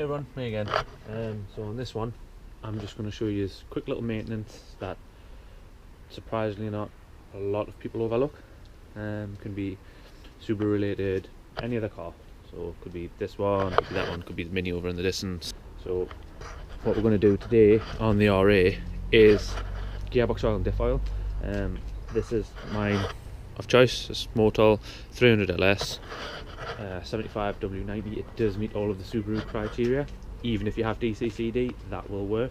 Hey everyone, me again. So on this one, I'm just going to show you this quick little maintenance that surprisingly not a lot of people overlook. Can be Subaru related, any other car. So it could be this one, could be that one, could be the Mini over in the distance. So what we're going to do today on the RA is gearbox oil and diff oil. This is mine of choice. It's motul 300 LS. 75 W90. It does meet all of the Subaru criteria. Even if you have DCCD, that will work.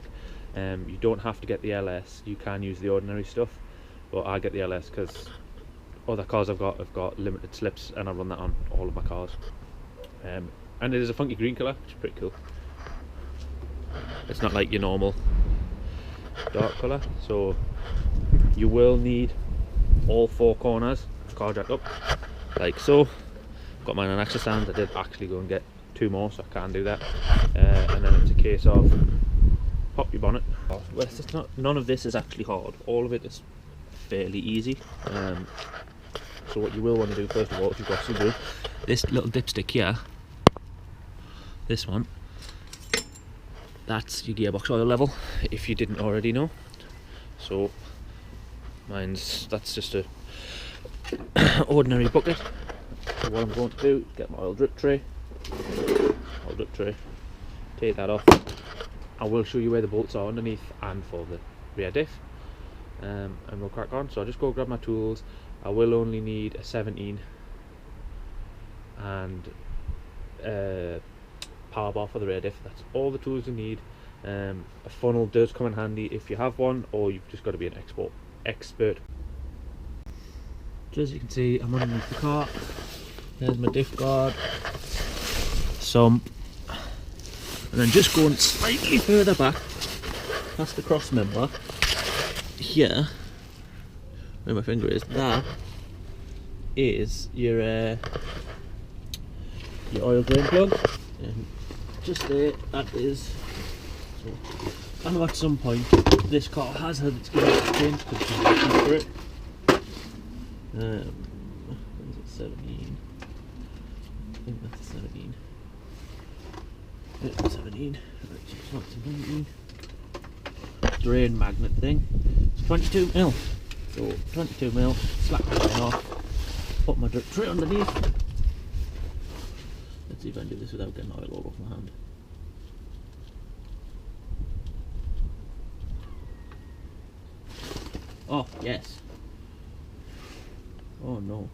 You don't have to get the LS, you can use the ordinary stuff, but I get the LS because other cars I've got limited slips and I run that on all of my cars. And it is a funky green colour, which is pretty cool. It's not like your normal dark colour, so you will need all four corners car jack up, like so. Got mine on extra stands. I did actually go and get two more, so I can do that. And then it's a case of pop your bonnet. Well, it's not, none of this is actually hard. All of it is fairly easy. So what you will want to do first of all, if you've got Subaru, this little dipstick here, this one, that's your gearbox oil level. If you didn't already know, so that's just a ordinary bucket. So what I'm going to do, get my oil drip tray, take that off. I will show you where the bolts are underneath and for the rear diff, and we'll crack on. So I'll just go grab my tools. I will only need a 17 and power bar for the rear diff. That's all the tools you need. A funnel does come in handy if you have one, or you've just got to be an expert. So as you can see, I'm underneath the car. There's my diff guard, and then just going slightly further back past the cross member here, where my finger is, that is your oil drain plug, and just there, that is. So I know at some point this car has had its gearbox changed because it's been for it. What is it, 17? I think that's 17. Yeah, 17. Right, so it's 19. Drain magnet thing. It's 22mm. So 22mm. Slack the line off. Put my drip tray underneath. Let's see if I can do this without getting oil all off my hand. Oh yes. Oh no.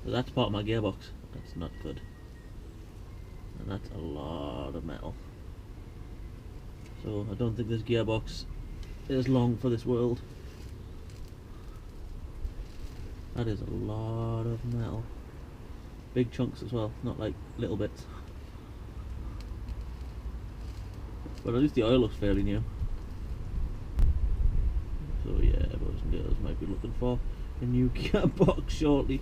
So that's part of my gearbox. That's not good. And that's a lot of metal. So I don't think this gearbox is long for this world. That is a lot of metal. Big chunks as well, not like little bits. But at least the oil looks fairly new. So yeah, boys and girls might be looking for a new gearbox shortly,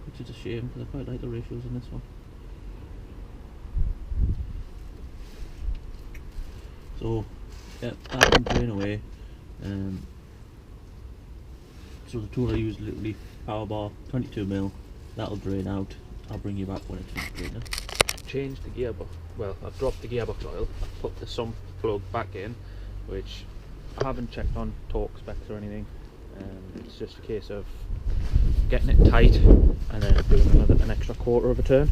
which is a shame because I quite like the ratios in this one. So yeah, that can drain away. So the tool I use literally power bar, 22mm. That'll drain out. I'll bring you back when it's finished draining. Changed the gearbox. Well, I've dropped the gearbox oil. I've put the sump plug back in, which I haven't checked on torque specs or anything. It's just a case of getting it tight and then doing an extra quarter of a turn.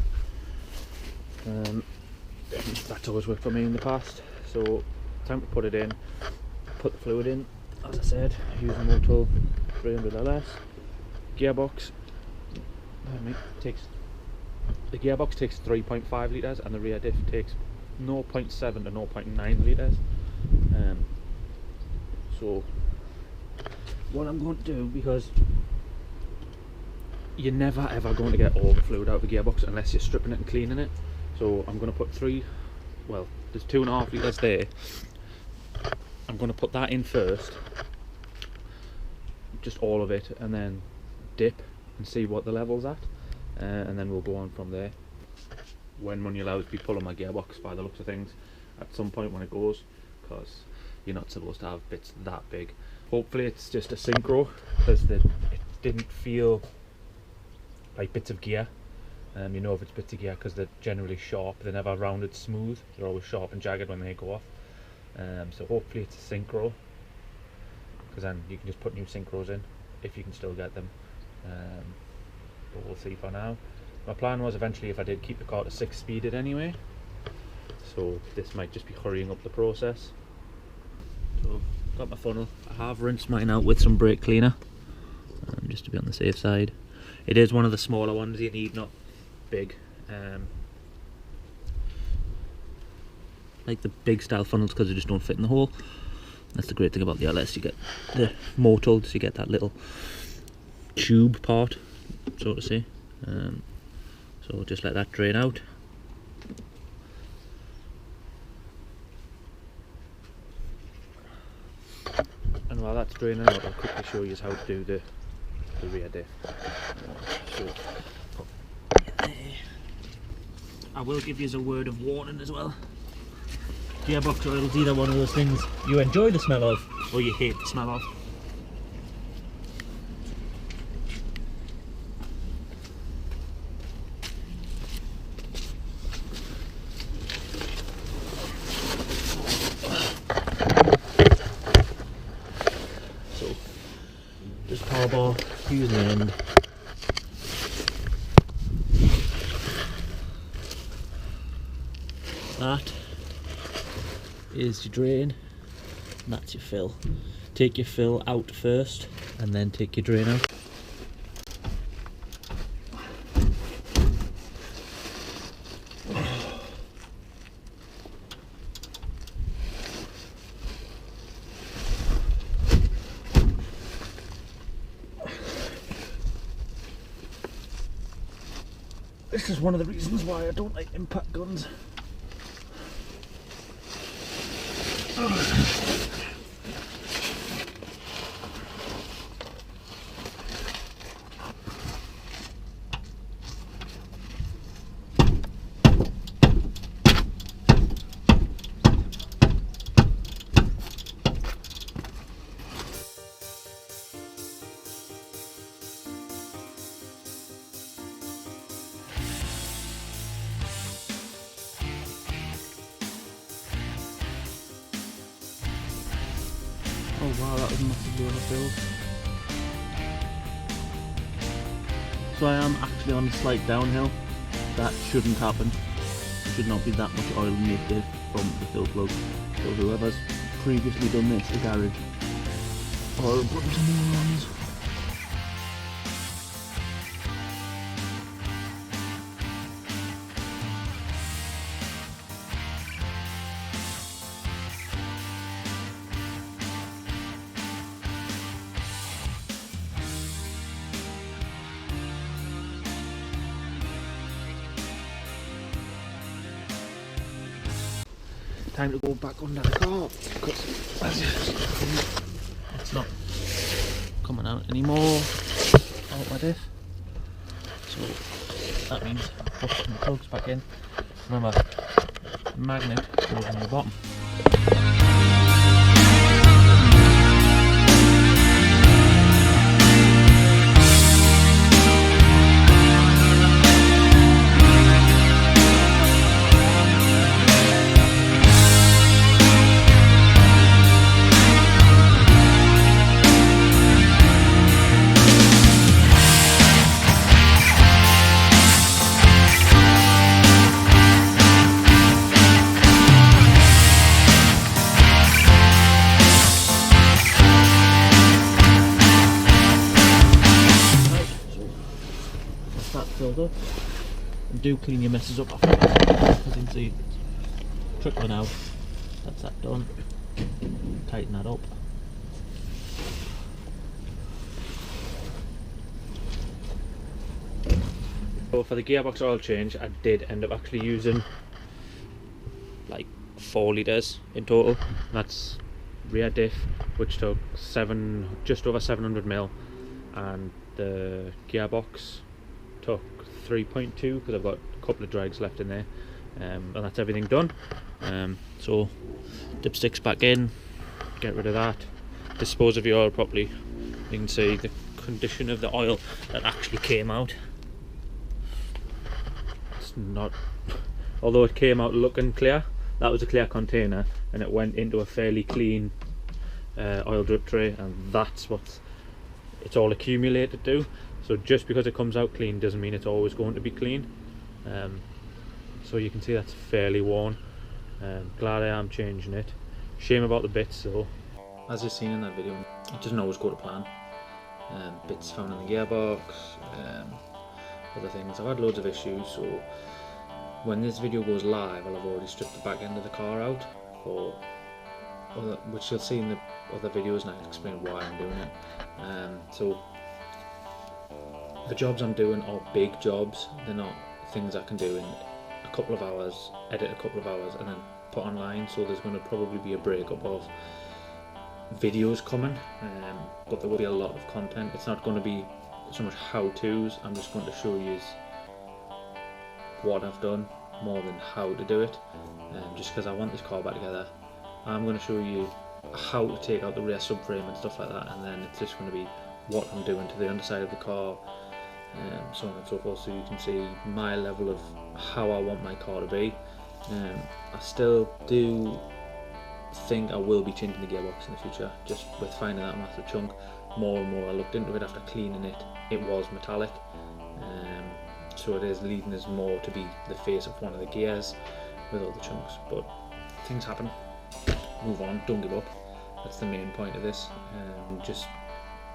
That's always worked for me in the past. So time to put it in, put the fluid in. As I said, using motul 300 LS. Gearbox the gearbox takes 3.5 litres and the rear diff takes 0.7 to 0.9 litres. So what I'm going to do, because you're never ever going to get all the fluid out of the gearbox unless you're stripping it and cleaning it, so I'm going to put there's 2.5 litres there. I'm going to put that in first, just all of it, and then dip and see what the level's at, and then we'll go on from there. When money allows, be pulling my gearbox by the looks of things at some point when it goes, because you're not supposed to have bits that big. Hopefully it's just a synchro, because it didn't feel like bits of gear You know if it's bits of gear because they're generally sharp, they're never rounded smooth, they're always sharp and jagged when they go off. So hopefully it's a synchro, because then you can just put new synchros in if you can still get them, but we'll see for now. My plan was eventually, if I did, keep the car to 6-speeded anyway, so this might just be hurrying up the process. So got my funnel, I have rinsed mine out with some brake cleaner, just to be on the safe side. It is one of the smaller ones you need, not big. Like the big style funnels, because they just don't fit in the hole. That's the great thing about the LS, you get the motul, so you get that little tube part, so to say. So just let that drain out. And while that's draining out, I'll quickly show you how to do the rear diff. I will give you a word of warning as well. Gearbox oil is either one of those things you enjoy the smell of or you hate the smell of. So just power bar, using the end. That is your drain, and that's your fill. Take your fill out first and then take your drain out. This is one of the reasons why I don't like impact guns. Oh wow, that was massively overfilled. So I am actually on a slight downhill. That shouldn't happen. There should not be that much oil emitted from the fill plug. So whoever's previously done this, the garage, or putting some morons. Time to go back under the car because it's not coming out anymore out my diff. So that means pushing the plugs back in. Remember, the magnet goes on the bottom. Filled up, and do clean your messes up after that. As you can see, it's trickling out. That's that done. Tighten that up. So for the gearbox oil change, I did end up actually using like 4 litres in total. That's rear diff, which took just over 700ml, and the gearbox took 3.2 because I've got a couple of drags left in there, and that's everything done. So dipsticks back in, get rid of that, dispose of your oil properly. You can see the condition of the oil that actually came out. not, although it came out looking clear, that was a clear container and it went into a fairly clean oil drip tray, and that's what it's all accumulated to. So just because it comes out clean doesn't mean it's always going to be clean. So you can see that's fairly worn. Glad I am changing it. Shame about the bits though. As you've seen in that video, it doesn't always go to plan. Bits found in the gearbox, other things. I've had loads of issues, so when this video goes live I'll have already stripped the back end of the car out, which you'll see in the other videos, and I'll explain why I'm doing it. So the jobs I'm doing are big jobs. They're not things I can do in a couple of hours, edit a couple of hours and then put online. So there's going to probably be a breakup of videos coming, but there will be a lot of content. It's not going to be so much how-tos. I'm just going to show you what I've done more than how to do it, just because I want this car back together. I'm going to show you how to take out the rear subframe and stuff like that, and then it's just going to be what I'm doing to the underside of the car, so on and so forth, so you can see my level of how I want my car to be. I still do think I will be changing the gearbox in the future, just with finding that massive chunk. More and more I looked into it after cleaning it, it was metallic, so it is leading us more to be the face of one of the gears with all the chunks. But things happen, move on, don't give up. That's the main point of this. Just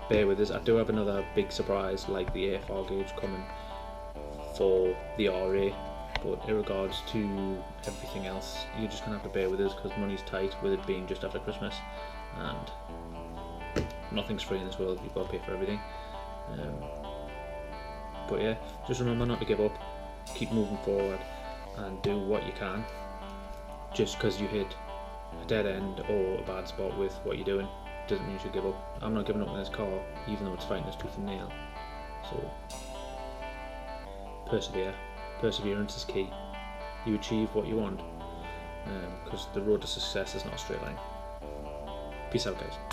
bear with us. I do have another big surprise like the AFR gauge coming for the RA, but in regards to everything else you're just going to have to bear with us, because money's tight with it being just after Christmas and nothing's free in this world. You've got to pay for everything. But yeah, just remember not to give up, keep moving forward and do what you can. Just because you hit a dead end or a bad spot with what you're doing doesn't mean you should give up. I'm not giving up on this car even though it's fighting us tooth and nail. So persevere. Perseverance is key. You achieve what you want, because the road to success is not a straight line. Peace out, guys.